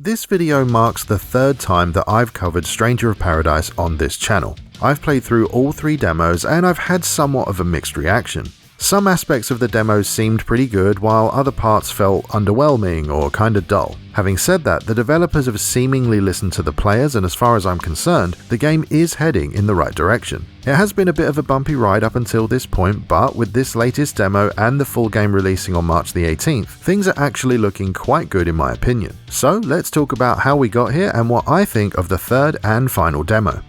This video marks the third time that I've covered Stranger of Paradise on this channel. I've played through all 3 demos and I've had somewhat of a mixed reaction. Some aspects of the demos seemed pretty good, while other parts felt underwhelming or kinda dull. Having said that, the developers have seemingly listened to the players, and as far as I'm concerned, the game is heading in the right direction. It has been a bit of a bumpy ride up until this point, but with this latest demo and the full game releasing on March the 18th, things are actually looking quite good in my opinion. So let's talk about how we got here and what I think of the third and final demo.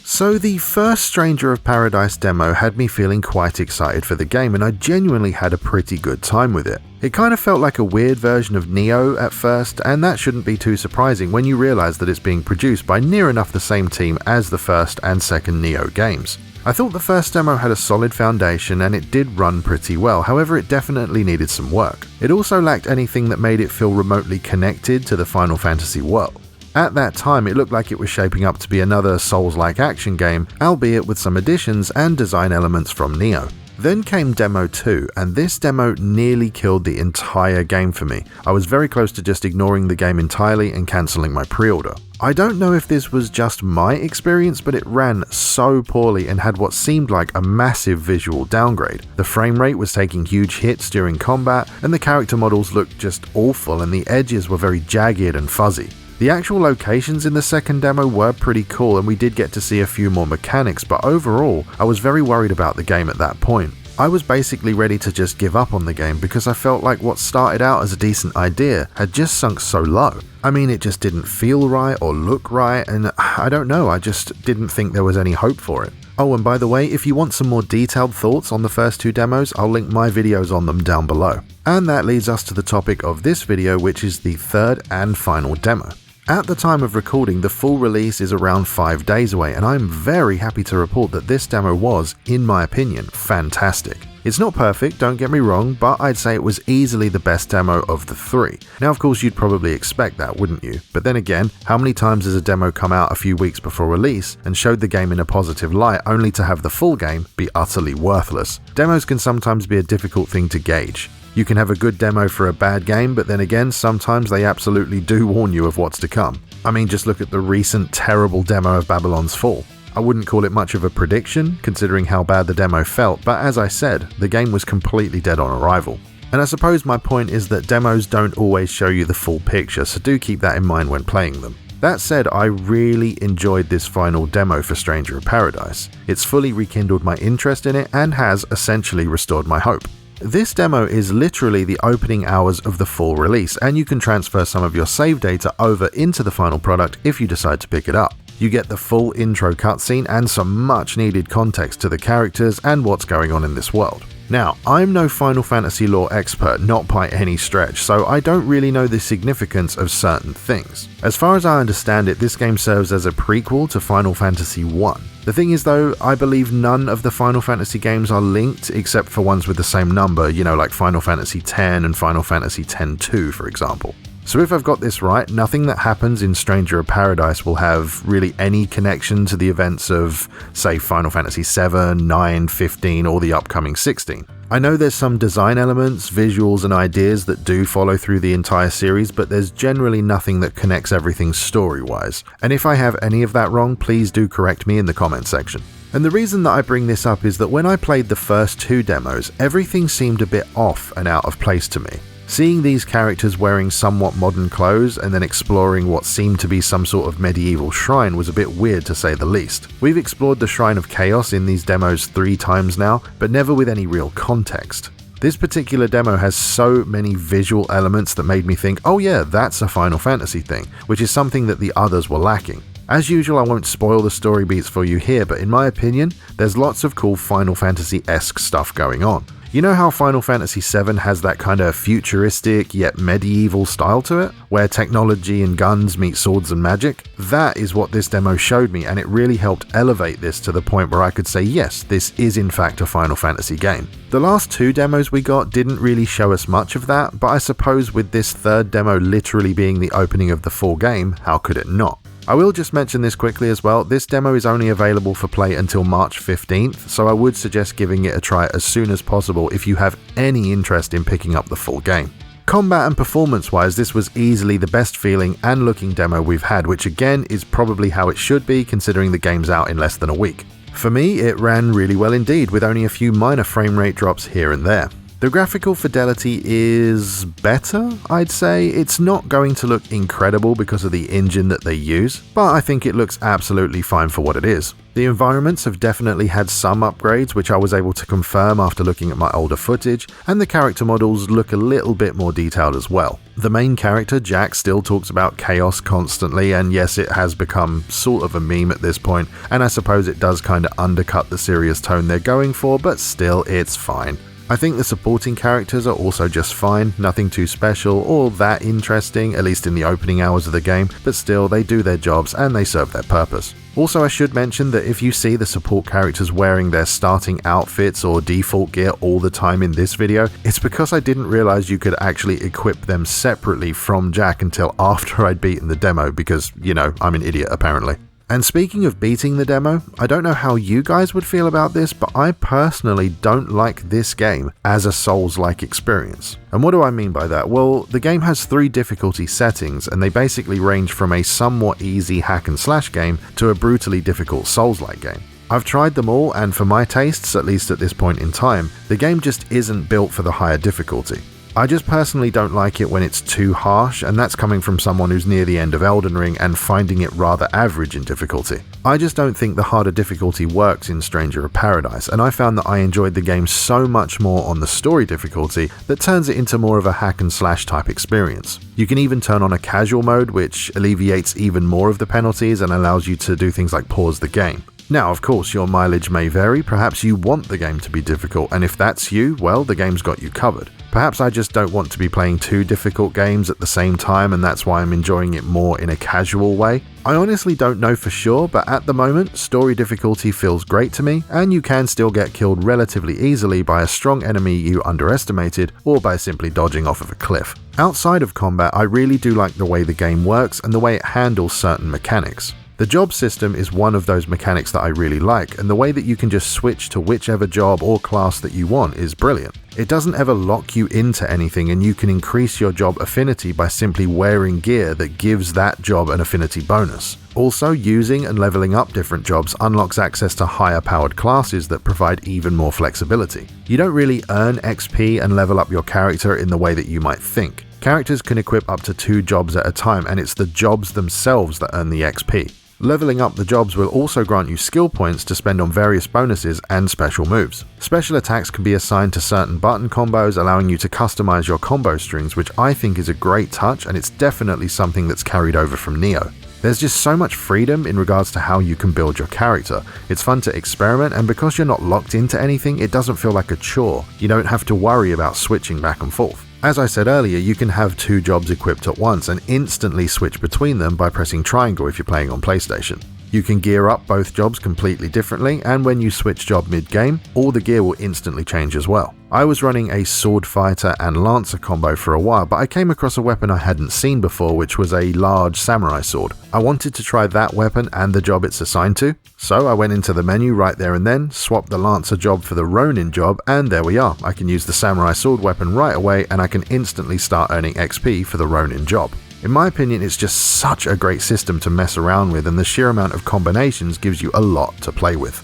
So the first Stranger of Paradise demo had me feeling quite excited for the game, and I genuinely had a pretty good time with it. It kind of felt like a weird version of Nioh at first, and that shouldn't be too surprising when you realise that it's being produced by near enough the same team as the first and second Nioh games. I thought the first demo had a solid foundation and it did run pretty well, however it definitely needed some work. It also lacked anything that made it feel remotely connected to the Final Fantasy world. At that time, it looked like it was shaping up to be another Souls-like action game, albeit with some additions and design elements from Nioh. Then came Demo 2, and this demo nearly killed the entire game for me. I was very close to just ignoring the game entirely and cancelling my pre-order. I don't know if this was just my experience, but it ran so poorly and had what seemed like a massive visual downgrade. The frame rate was taking huge hits during combat, and the character models looked just awful, and the edges were very jagged and fuzzy. The actual locations in the second demo were pretty cool, and we did get to see a few more mechanics, but overall, I was very worried about the game at that point. I was basically ready to just give up on the game because I felt like what started out as a decent idea had just sunk so low. I mean, it just didn't feel right or look right, and I don't know, I just didn't think there was any hope for it. Oh, and by the way, if you want some more detailed thoughts on the first 2 demos, I'll link my videos on them down below. And that leads us to the topic of this video, which is the third and final demo. At the time of recording, the full release is around 5 days away, and I'm very happy to report that this demo was, in my opinion, fantastic. It's not perfect, don't get me wrong, but I'd say it was easily the best demo of the 3. Now of course you'd probably expect that, wouldn't you? But then again, how many times has a demo come out a few weeks before release and showed the game in a positive light only to have the full game be utterly worthless? Demos can sometimes be a difficult thing to gauge. You can have a good demo for a bad game, but then again, sometimes they absolutely do warn you of what's to come. I mean, just look at the recent terrible demo of Babylon's Fall. I wouldn't call it much of a prediction, considering how bad the demo felt, but as I said, the game was completely dead on arrival. And I suppose my point is that demos don't always show you the full picture, so do keep that in mind when playing them. That said, I really enjoyed this final demo for Stranger of Paradise. It's fully rekindled my interest in it and has essentially restored my hope. This demo is literally the opening hours of the full release, and you can transfer some of your save data over into the final product if you decide to pick it up. You get the full intro cutscene and some much needed context to the characters and what's going on in this world. Now, I'm no Final Fantasy lore expert, not by any stretch, so I don't really know the significance of certain things. As far as I understand it, this game serves as a prequel to Final Fantasy 1. The thing is though, I believe none of the Final Fantasy games are linked except for ones with the same number, you know, like Final Fantasy X and Final Fantasy X-2 for example. So if I've got this right, nothing that happens in Stranger of Paradise will have really any connection to the events of, say, Final Fantasy 7, 9, 15, or the upcoming 16. I know there's some design elements, visuals, and ideas that do follow through the entire series, but there's generally nothing that connects everything story-wise. And if I have any of that wrong, please do correct me in the comment section. And the reason that I bring this up is that when I played the first 2 demos, everything seemed a bit off and out of place to me. Seeing these characters wearing somewhat modern clothes and then exploring what seemed to be some sort of medieval shrine was a bit weird to say the least. We've explored the Shrine of Chaos in these demos 3 times now, but never with any real context. This particular demo has so many visual elements that made me think, oh yeah, that's a Final Fantasy thing, which is something that the others were lacking. As usual, I won't spoil the story beats for you here, but in my opinion, there's lots of cool Final Fantasy-esque stuff going on. You know how Final Fantasy VII has that kind of futuristic yet medieval style to it, where technology and guns meet swords and magic? That is what this demo showed me, and it really helped elevate this to the point where I could say yes, this is in fact a Final Fantasy game. The last 2 demos we got didn't really show us much of that, but I suppose with this third demo literally being the opening of the full game, how could it not? I will just mention this quickly as well, this demo is only available for play until March 15th, so I would suggest giving it a try as soon as possible if you have any interest in picking up the full game. Combat and performance-wise, this was easily the best feeling and looking demo we've had, which again is probably how it should be considering the game's out in less than a week. For me, it ran really well indeed, with only a few minor frame rate drops here and there. The graphical fidelity is better, I'd say. It's not going to look incredible because of the engine that they use, but I think it looks absolutely fine for what it is. The environments have definitely had some upgrades, which I was able to confirm after looking at my older footage, and the character models look a little bit more detailed as well. The main character, Jack, still talks about chaos constantly, and yes, it has become sort of a meme at this point, and I suppose it does kind of undercut the serious tone they're going for, but still, it's fine. I think the supporting characters are also just fine, nothing too special or that interesting, at least in the opening hours of the game, but still they do their jobs and they serve their purpose. Also, I should mention that if you see the support characters wearing their starting outfits or default gear all the time in this video, it's because I didn't realize you could actually equip them separately from Jack until after I'd beaten the demo because, you know, I'm an idiot apparently. And speaking of beating the demo, I don't know how you guys would feel about this, but I personally don't like this game as a Souls-like experience. And what do I mean by that? Well, the game has 3 difficulty settings, and they basically range from a somewhat easy hack and slash game to a brutally difficult Souls-like game. I've tried them all, and for my tastes, at least at this point in time, the game just isn't built for the higher difficulty. I just personally don't like it when it's too harsh, and that's coming from someone who's near the end of Elden Ring and finding it rather average in difficulty. I just don't think the harder difficulty works in Stranger of Paradise, and I found that I enjoyed the game so much more on the story difficulty that turns it into more of a hack and slash type experience. You can even turn on a casual mode, which alleviates even more of the penalties and allows you to do things like pause the game. Now, of course, your mileage may vary. Perhaps you want the game to be difficult, and if that's you, well, the game's got you covered. Perhaps I just don't want to be playing 2 difficult games at the same time, and that's why I'm enjoying it more in a casual way. I honestly don't know for sure, but at the moment, story difficulty feels great to me, and you can still get killed relatively easily by a strong enemy you underestimated, or by simply dodging off of a cliff. Outside of combat, I really do like the way the game works and the way it handles certain mechanics. The job system is one of those mechanics that I really like, and the way that you can just switch to whichever job or class that you want is brilliant. It doesn't ever lock you into anything, and you can increase your job affinity by simply wearing gear that gives that job an affinity bonus. Also, using and leveling up different jobs unlocks access to higher powered classes that provide even more flexibility. You don't really earn XP and level up your character in the way that you might think. Characters can equip up to 2 jobs at a time, and it's the jobs themselves that earn the XP. Leveling up the jobs will also grant you skill points to spend on various bonuses and special moves. Special attacks can be assigned to certain button combos, allowing you to customize your combo strings, which I think is a great touch, and it's definitely something that's carried over from Nioh. There's just so much freedom in regards to how you can build your character. It's fun to experiment, and because you're not locked into anything, it doesn't feel like a chore. You don't have to worry about switching back and forth. As I said earlier, you can have 2 jobs equipped at once and instantly switch between them by pressing triangle if you're playing on PlayStation. You can gear up both jobs completely differently, and when you switch job mid-game, all the gear will instantly change as well. I was running a sword fighter and lancer combo for a while, but I came across a weapon I hadn't seen before, which was a large samurai sword. I wanted to try that weapon and the job it's assigned to, so I went into the menu right there and then, swapped the lancer job for the ronin job, and there we are. I can use the samurai sword weapon right away, and I can instantly start earning XP for the ronin job. In my opinion, it's just such a great system to mess around with, and the sheer amount of combinations gives you a lot to play with.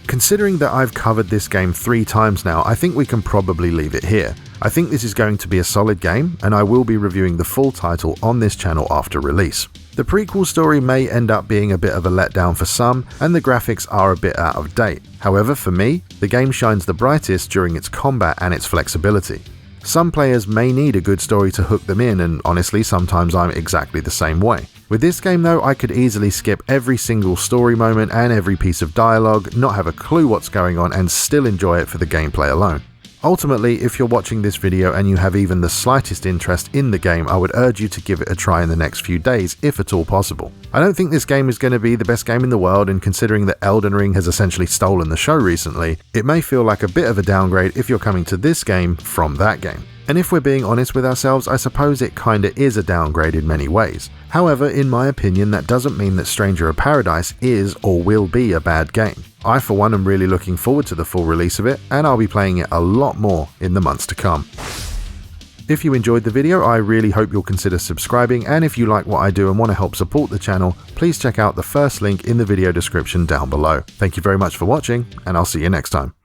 Considering that I've covered this game 3 times now, I think we can probably leave it here. I think this is going to be a solid game, and I will be reviewing the full title on this channel after release. The prequel story may end up being a bit of a letdown for some, and the graphics are a bit out of date. However, for me, the game shines the brightest during its combat and its flexibility. Some players may need a good story to hook them in, and honestly, sometimes I'm exactly the same way. With this game though, I could easily skip every single story moment and every piece of dialogue, not have a clue what's going on, and still enjoy it for the gameplay alone. Ultimately, if you're watching this video and you have even the slightest interest in the game, I would urge you to give it a try in the next few days, if at all possible. I don't think this game is going to be the best game in the world, and considering that Elden Ring has essentially stolen the show recently, it may feel like a bit of a downgrade if you're coming to this game from that game. And if we're being honest with ourselves, I suppose it kinda is a downgrade in many ways. However, in my opinion, that doesn't mean that Stranger of Paradise is or will be a bad game. I for one am really looking forward to the full release of it, and I'll be playing it a lot more in the months to come. If you enjoyed the video, I really hope you'll consider subscribing, and if you like what I do and want to help support the channel, please check out the first link in the video description down below. Thank you very much for watching, and I'll see you next time.